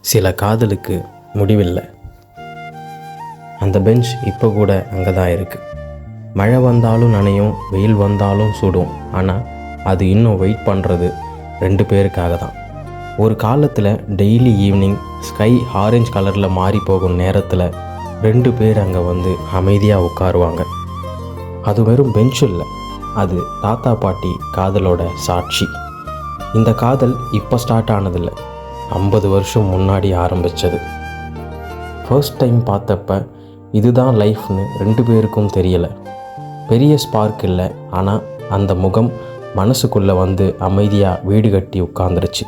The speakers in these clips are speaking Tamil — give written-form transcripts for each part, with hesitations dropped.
சில காதலுக்கு முடிவில்லை. அந்த பெஞ்ச் இப்போ கூட அங்கே தான் இருக்குது. மழை வந்தாலும் நனையும், வெயில் வந்தாலும் சுடும். ஆனால் அது இன்னும் வெயிட் பண்ணுறது 2 பேருக்காக தான். ஒரு காலத்தில் டெய்லி ஈவினிங் ஸ்கை ஆரஞ்சு கலரில் மாறி போகும் நேரத்தில் 2 பேர் அங்கே வந்து அமைதியாக உட்காருவாங்க. அது வெறும் பெஞ்ச் இல்லை, அது தாத்தா பாட்டி காதலோட சாட்சி. இந்த காதல் இப்போ ஸ்டார்ட் ஆனதில்லை, 50 வருஷம் முன்னாடி ஆரம்பித்தது. ஃபர்ஸ்ட் டைம் பார்த்தப்ப இதுதான் லைஃப்னு 2 பேருக்கும் தெரியலை. பெரிய ஸ்பார்க் இல்லை, ஆனால் அந்த முகம் மனசுக்குள்ளே வந்து அமைதியாக வீடு கட்டி உட்காந்துருச்சு.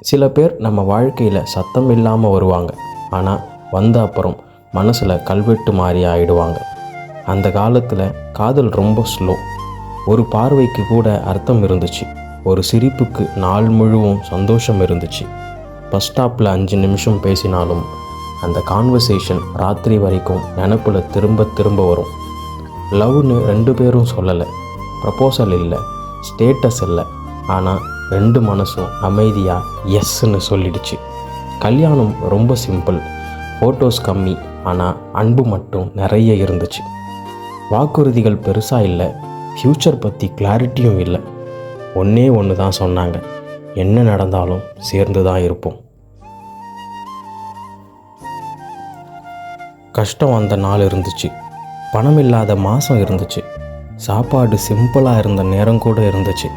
சில பேர் நம்ம வாழ்க்கையில் சத்தம் இல்லாமல் வருவாங்க, ஆனால் வந்த அப்புறம் மனசில் கல்வெட்டு மாதிரி ஆகிடுவாங்க. அந்த காலத்தில் காதல் ரொம்ப ஸ்லோ. ஒரு பார்வைக்கு கூட அர்த்தம் இருந்துச்சு, ஒரு சிரிப்புக்கு நாள் முழுவதும் சந்தோஷம் இருந்துச்சு. பஸ் ஸ்டாப்பில் 5 நிமிஷம் பேசினாலும் அந்த கான்வர்சேஷன் ராத்திரி வரைக்கும் நினப்பில் திரும்ப திரும்ப வரும். லவ்னு 2 பேரும் சொல்லலை, ப்ரப்போசல் இல்லை, ஸ்டேட்டஸ் இல்லை, ஆனால் 2 மனசும் அமைதியாக எஸ்ன்னு சொல்லிடுச்சு. கல்யாணம் ரொம்ப சிம்பிள், ஃபோட்டோஸ் கம்மி, ஆனால் அன்பு மட்டும் நிறைய இருந்துச்சு. வாக்குறுதிகள் பெருசாக இல்லை, ஃப்யூச்சர் பற்றி கிளாரிட்டியும் இல்லை. ஒன்றே தான் சொன்னாங்க, என்ன நடந்தாலும் சேர்ந்து தான் இருப்போம். கஷ்டம் வந்த நாள் இருந்துச்சு, பணம் இல்லாத மாதம் இருந்துச்சு, சாப்பாடு சிம்பிளாக இருந்த நேரம் கூட இருந்துச்சு.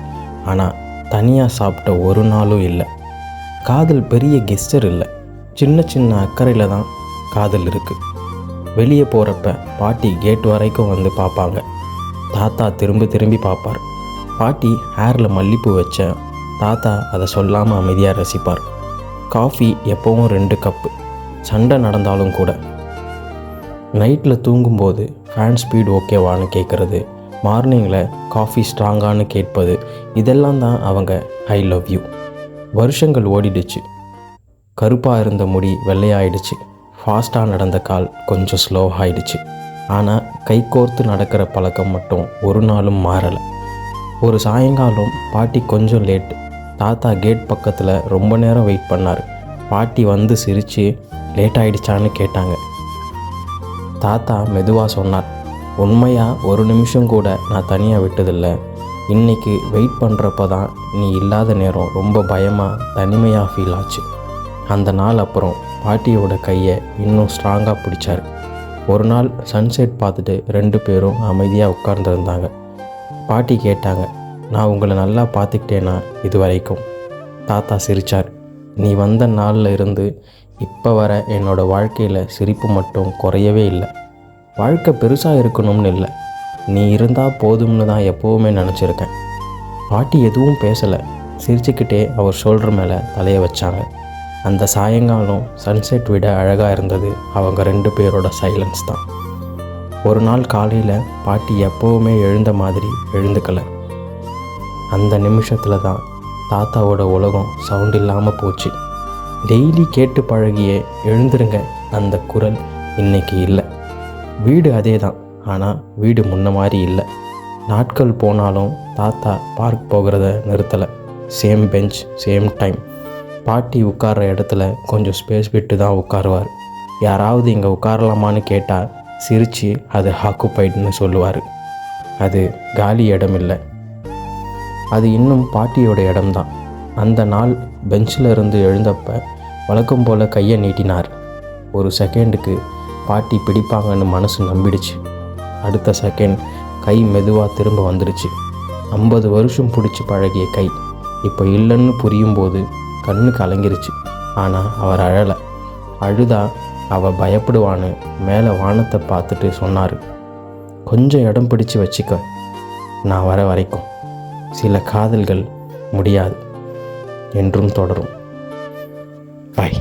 ஆனால் தனியாக சாப்பிட்ட ஒரு நாளும் இல்லை. காதல் பெரிய கெஸ்டர் இல்லை, சின்ன சின்ன அக்கறையில் தான் காதல் இருக்குது. வெளியே போகிறப்ப பாட்டி கேட் வரைக்கும் வந்து பார்ப்பாங்க, தாத்தா திரும்பி திரும்பி பார்ப்பார். பாட்டி ஹேரில் மல்லிப்பூ வச்ச தாத்தா அதை சொல்லாமல் அமைதியாக ரசிப்பார். காஃபி எப்போவும் 2 கப்பு, சண்டை நடந்தாலும் கூட. நைட்டில் தூங்கும்போது ஃபேன் ஸ்பீட் ஓகேவான்னு கேட்குறது, மார்னிங்கில் காஃபி ஸ்ட்ராங்கானு கேட்பது, இதெல்லாம் தான் அவங்க ஐ லவ் யூ. வருஷங்கள் ஓடிடுச்சு. கருப்பாக இருந்த முடி வெள்ளையாயிடுச்சு, ஃபாஸ்ட்டாக நடந்த கால் கொஞ்சம் ஸ்லோவாகிடுச்சு. ஆனால் கைகோர்த்து நடக்கிற பழக்கம் மட்டும் ஒரு நாளும் மாறலை. ஒரு சாயங்காலம் பாட்டி கொஞ்சம் லேட், தாத்தா கேட் பக்கத்தில் ரொம்ப நேரம் வெயிட் பண்ணார். பாட்டி வந்து சிரித்து லேட் ஆகிடுச்சான்னு கேட்டாங்க. தாத்தா மெதுவாக சொன்னார், உண்மையாக 1 நிமிஷம் கூட நான் தனியாக விட்டதில்லை. இன்றைக்கி வெயிட் பண்ணுறப்ப தான் நீ இல்லாத நேரம் ரொம்ப பயமாக தனிமையாக ஃபீல் ஆச்சு. அந்த நாள் அப்புறம் பாட்டியோட கையை இன்னும் ஸ்ட்ராங்காக பிடிச்சார். ஒரு நாள் சன்செட் பார்த்துட்டு 2 பேரும் அமைதியாக உட்கார்ந்துருந்தாங்க. பாட்டி கேட்டாங்க, நான் உங்களை நல்லா பார்த்துக்கிட்டேனா இது வரைக்கும்? தாத்தா சிரித்தார், நீ வந்த நாளில் இருந்து இப்போ வர என்னோடய வாழ்க்கையில் சிரிப்பு மட்டும் குறையவே இல்லை. வாழ்க்கை பெருசாக இருக்கணும்னு இல்லை, நீ இருந்தால் போதும்னு தான் எப்போவுமே நினச்சிருக்கேன். பாட்டி எதுவும் பேசலை, சிரிச்சுக்கிட்டே அவர் ஷோல்டர் மேலே தலையை வச்சாங்க. அந்த சாயங்காலம் சன்செட் விட அழகாக இருந்தது அவங்க 2 பேரோட சைலன்ஸ் தான். ஒரு நாள் காலையில் பாட்டி எப்போவுமே எழுந்த மாதிரி எழுந்துக்கலை. அந்த நிமிஷத்தில் தான் தாத்தாவோட உலகம் சவுண்ட் இல்லாமல் போச்சு. டெய்லி கேட்டு பழகிய எழுந்துருங்க அந்த குரல் இன்றைக்கி இல்லை. வீடு அதே தான், ஆனால் வீடு முன்ன மாதிரி இல்லை. நாட்கள் போனாலும் தாத்தா பார்க் போகிறத நிறுத்தலை. Same bench, same time. பாட்டி உட்கார்ற இடத்துல கொஞ்சம் ஸ்பேஸ் விட்டு தான் உட்காருவார். யாராவது இங்கே உட்காரலாமான்னு கேட்டால் சிரித்து அது ஆக்குப்பைடுன்னு சொல்லுவார். அது காலி இடம் இல்லை, அது இன்னும் பாட்டியோட இடம்தான். அந்த நாள் பெஞ்சில் இருந்து எழுந்தப்ப வழக்கம் போல் கையை நீட்டினார். ஒரு செகண்டுக்கு பாட்டி பிடிப்பாங்கன்னு மனசு நம்பிடுச்சு. அடுத்த செகண்ட் கை மெதுவாக திரும்ப வந்துடுச்சு. 50 வருஷம் பிடிச்சி பழகிய கை இப்போ இல்லைன்னு புரியும் போது கண்ணு கலங்கிருச்சு. ஆனால் அவர் அழலை. அழுதா அவள் பயப்படுவான்னு மேலே வானத்தை பார்த்துட்டு சொன்னார், கொஞ்சம் இடம் பிடிச்சி வச்சுக்க, நான் வர வரைக்கும். சில காதல்கள் முடியாது, என்றும் தொடரும். பாய்.